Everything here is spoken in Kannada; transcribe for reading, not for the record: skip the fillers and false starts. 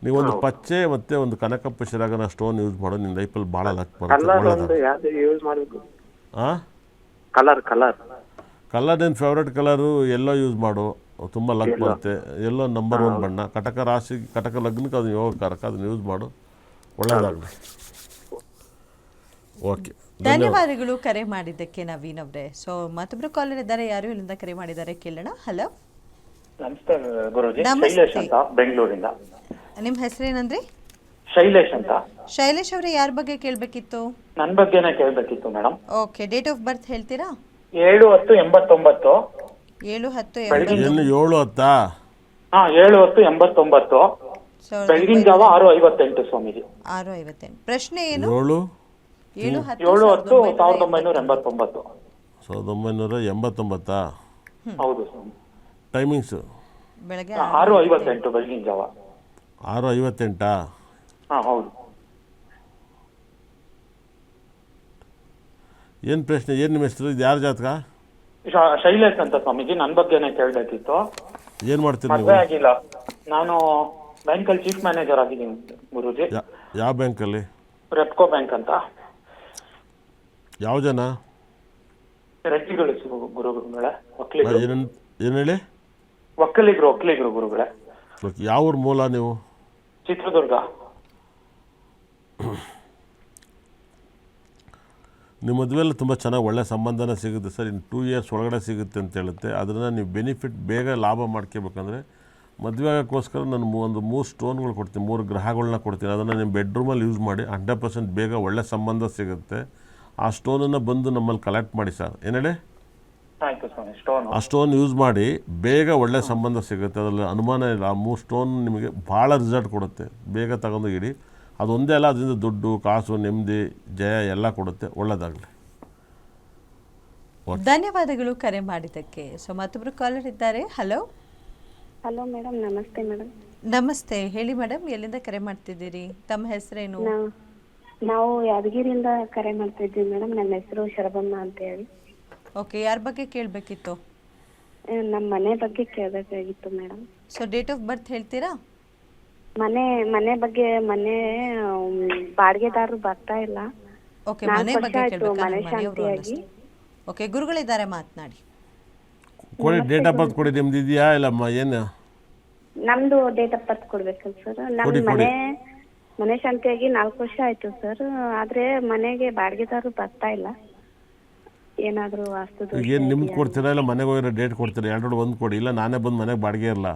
ನೀವೊಂದು ಪಚ್ಚೆ ಮತ್ತು ಒಂದು ಕನಕಪ್ಪ ಶಿರಾಗನ ಸ್ಟೋನ್ ಯೂಸ್ ಮಾಡೋ ನಿನ್ನ ಲೈಫಲ್ಲಿ ಭಾಳ ಲಕ್ ಬರುತ್ತೆ, ಕಲರ್ ಒಂದು ಒಳ್ಳೆಯದಾಗ. ಯಾವ್ದು ಯೂಸ್ ಮಾಡಬೇಕು? ಹಾಂ, ಕಲರ್ ಕಲರ್ ಕಲರ್ ನಿನ್ನ ಫೇವ್ರೇಟ್ ಕಲರು ಎಲ್ಲೋ ಯೂಸ್ ಮಾಡು, ತುಂಬ ಲಕ್ Yellow. ಬರುತ್ತೆ. ಎಲ್ಲೋ ನಂಬರ್ ಒನ್ ಬಣ್ಣ, ಕಟಕ ರಾಶಿ ಕಟಕ ಲಗ್ನಕ್ಕೆ ಅದು ಯೋಗಕಾರಕ, ಅದನ್ನು ಯೂಸ್ ಮಾಡು, ಒಳ್ಳೆಯದಾಗಲಿ. ಓಕೆ, ಧನ್ಯವಾದಗಳು ಕರೆ ಮಾಡಿದ್ದಕ್ಕೆ ನವೀನ್ ಅವರೇ. ಸೊ ಮತ್ತೊಬ್ರು ಕಾಲರ್ ಇದ್ದಾರೆ, ಯಾರು ಇಲ್ಲಿಂದ ಕರೆ ಮಾಡಿದ್ದಾರೆ ಕೇಳೋಣ. ಹಲೋ, ನಮಸ್ತೆ ಗುರುಜಿ. ನಮಸ್ತೆ. ಶೈಲೇಶ್ ಅಂತ ಬೆಂಗಳೂರಿಂದ. ನಿಮ್ಮ ಹೆಸರೇನಂದ್ರಿ? ಶೈಲೇಶ್ ಅಂತ. ಶೈಲೇಶ್ ಅವರೇ, ಯಾರ ಬಗ್ಗೆ ಕೇಳಬೇಕಿತ್ತು? ನನ್ನ ಬಗ್ಗೆನೇ ಕೇಳಬೇಕಿತ್ತು madam. Okay, date of birth ಹೇಳ್ತೀರಾ? 7/10/89. 7/10 ಏನು 7/10? 7/10/89. ಬೆಳಗಿನ ಜಾವ 6:58 ಸ್ವಾಮೀಜಿ. 6:58. ಪ್ರಶ್ನೆ ಏನು? 7/10/1989. 7/10/1989. 1989. ಹೌದು ಸ್ವಾಮಿ. ಟೈಮಿಂಗ್ಸು ಬೆಳಗ್ಗೆ 6:58 ಬೆಳಗಿನ ಜಾವ. 6:58. ಹೌದು. ಏನು ಪ್ರಶ್ನೆ, ಏನು ನಿಮ್ಮ ಹೆಸರು, ಇದು ಯಾರ ಜಾತಕ? ಶೈಲೇಶ್ ಅಂತ ಸ್ವಾಮೀಜಿ. ನನ್ನ ಬಗ್ಗೆನೇ ಕೇಳಬೇಕಿತ್ತು. ಏನು ಮಾಡ್ತೀರಿ ಮದುವೆ ನೀವು? ಆಗಿಲ್ಲ. ನಾನು ಬ್ಯಾಂಕಲ್ಲಿ ಚೀಫ್ ಮ್ಯಾನೇಜರ್ ಆಗಿದ್ದೀನಿ ಗುರುಜಿ. ಯಾವ ಬ್ಯಾಂಕಲ್ಲಿ? ರೆಪ್ಕೋ ಬ್ಯಾಂಕ್ ಅಂತ. ಯಾವ ಜನ? ರೆಡ್ಡಿಗಳು ಗುರುಗಳೇ, ಒಕ್ಕಲಿಗರು. ಏನು ಹೇಳಿ? ಒಕ್ಕಲಿಗರು ಗುರುಗಳೇ. ಯಾವ ಊರು ಮೂಲ ನೀವು? ಚಿತ್ರದುರ್ಗ. ನಿಮ್ಮ ಮದುವೆಲ್ಲ ತುಂಬ ಚೆನ್ನಾಗಿ ಒಳ್ಳೆ ಸಂಬಂಧನ ಸಿಗುತ್ತೆ ಸರ್. ಇನ್ನು 2 ಇಯರ್ಸ್ ಒಳಗಡೆ ಸಿಗುತ್ತೆ ಅಂತ ಹೇಳುತ್ತೆ. ಅದನ್ನು ನೀವು ಬೆನಿಫಿಟ್ ಬೇಗ ಲಾಭ ಮಾಡ್ಕೋಬೇಕಂದ್ರೆ ಮದುವೆ ಆಗೋಕ್ಕೋಸ್ಕರ ನಾನು ಒಂದು 3 ಸ್ಟೋನ್ಗಳು ಕೊಡ್ತೀನಿ, 3 ಗ್ರಹಗಳನ್ನ ಕೊಡ್ತೀನಿ. ಅದನ್ನು ನಿಮ್ಮ ಬೆಡ್ರೂಮಲ್ಲಿ ಯೂಸ್ ಮಾಡಿ 100% ಬೇಗ ಒಳ್ಳೆ ಸಂಬಂಧ ಸಿಗುತ್ತೆ. ಆ ಸ್ಟೋನನ್ನು ಬಂದು ನಮ್ಮಲ್ಲಿ ಕಲೆಕ್ಟ್ ಮಾಡಿ ಸರ್. ಏನು ಹೇಳಿ? ಆಯ್ತು ಸ್ವಾಮಿ. ಸ್ಟೋನ್ ಆ ಸ್ಟೋನ್ ಯೂಸ್ ಮಾಡಿ ಬೇಗ ಒಳ್ಳೆ ಸಂಬಂಧ ಸಿಗುತ್ತೆ, ಅದರಲ್ಲಿ ಅನುಮಾನ ಇಲ್ಲ. ಆ 3 ಸ್ಟೋನ್ ನಿಮಗೆ ಭಾಳ ರಿಸಲ್ಟ್ ಕೊಡುತ್ತೆ. ಬೇಗ ತಗೊಂಡು ಇಡಿ. ಅದೊಂದೇ ಅಲ್ಲ, ಅದರಿಂದ ದುಡ್ಡು, ಕಾಸು, ನೆಮ್ಮದಿ, ಜಯ ಎಲ್ಲ ಕೊಡುತ್ತೆ. ಒಳ್ಳೆಯದಾಗಲಿ. ಧನ್ಯವಾದಗಳು ಕರೆ ಮಾಡಿದ್ದಕ್ಕೆ. ಸೊ ಮತ್ತೊಬ್ರು ಕಾಲರ್ ಇದ್ದಾರೆ. ಹಲೋ. ಹಲೋ ಮೇಡಮ್, ನಮಸ್ತೆ ಮೇಡಮ್. ನಮಸ್ತೆ, ಹೇಳಿ ಮೇಡಮ್, ಎಲ್ಲಿಂದ ಕರೆ ಮಾಡ್ತಿದ್ದೀರಿ? ತಮ್ಮ ಹೆಸರೇನು? ನಾವು ಯಾದಗಿರಿಯಿಂದ ಕರೆ ಮಾಡ್ತಾ ಇದ್ದೀವಿ ಮೇಡಮ್. ನನ್ನ ಹೆಸರು ಶರಭಮ್ಮ ಅಂತ ಹೇಳಿ. ಓಕೆ, ಯಾರ ಬಗ್ಗೆ ಕೇಳಬೇಕಿತ್ತು? ನಮ್ಮ ಮನೆ ಬಗ್ಗೆ ಕೇಳಬೇಕಾಗಿತ್ತು madam. So date of birth ಹೇಳ್ತೀರಾ? ಮನೆ ಬಗ್ಗೆ, ಮನೆ ಬಾಡಿಗೆದಾರರು ಬರ್ತಾ ಇಲ್ಲ. ಓಕೆ, ಮನೆ ಬಗ್ಗೆ ಕೇಳಬೇಕಾ? ಮನೆ ಶಾಂತಿಯಾಗಿ. ಓಕೆ, ಗುರುಗಳಿದ್ದಾರೆ, ಮಾತನಾಡಿ. ಕೊಡಿ, ಡೇಟ್ ಆಫ್ ಬರ್ತ್ ಕೊಡಿ. ನಿಮ್ದು ಇದೆಯಾ ಇಲ್ಲಮ್ಮ? ಏನು ನಮ್ದು ಡೇಟ್ ಆಫ್ ಬರ್ತ್ ಕೊಡ್ಬೇಕಲ್ಲ ಸರ್? ನಮ್ಮ ಮನೆ ಶಾಂತಿಯಾಗಿ 4 ವರ್ಷ ಆಯ್ತು ಸರ್. ಆದ್ರೆ ಮನೆಗೆ ಬಾಡಿಗೆದಾರರು ಬರ್ತಾ ಇಲ್ಲ. ಏನಾದರೂ ವಾಸ್ತು ಏನು ನಿಮ್ದು ಕೊಡ್ತೀರಾ ಇಲ್ಲ ಮನೆಗೆ ಹೋಗಿರೋ ಡೇಟ್ ಕೊಡ್ತೀರಾ? 2 ಒಂದು ಕೊಡಿ, ಇಲ್ಲ ನಾನೇ ಬಂದು ಮನೆಗೆ ಬಾಡಿಗೆ ಇರಲ್ಲ.